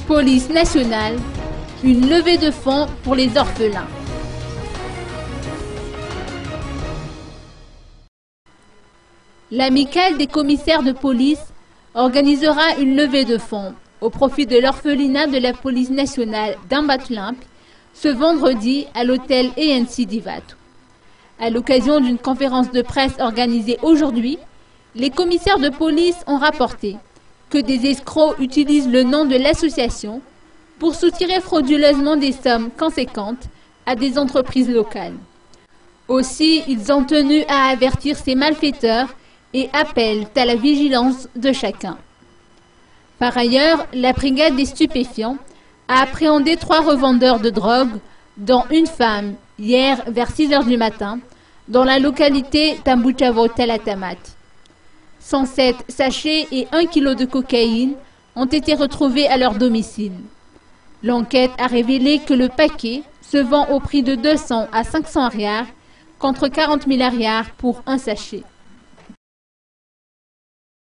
Police nationale, une levée de fonds pour les orphelins. L'amicale des commissaires de police organisera une levée de fonds au profit de l'orphelinat de la police nationale d'Ambatlampi ce vendredi à l'hôtel ANC d'Ivatu. À l'occasion d'une conférence de presse organisée aujourd'hui, les commissaires de police ont rapporté que des escrocs utilisent le nom de l'association pour soutirer frauduleusement des sommes conséquentes à des entreprises locales. Aussi, ils ont tenu à avertir ces malfaiteurs et appellent à la vigilance de chacun. Par ailleurs, la brigade des stupéfiants a appréhendé 3 revendeurs de drogue, dont une femme, hier vers 6 h du matin, dans la localité d'Ambuchavo-Talatamat. 107 sachets et 1 kg de cocaïne ont été retrouvés à leur domicile. L'enquête a révélé que le paquet se vend au prix de 200 à 500 rials contre 40 000 rials pour un sachet.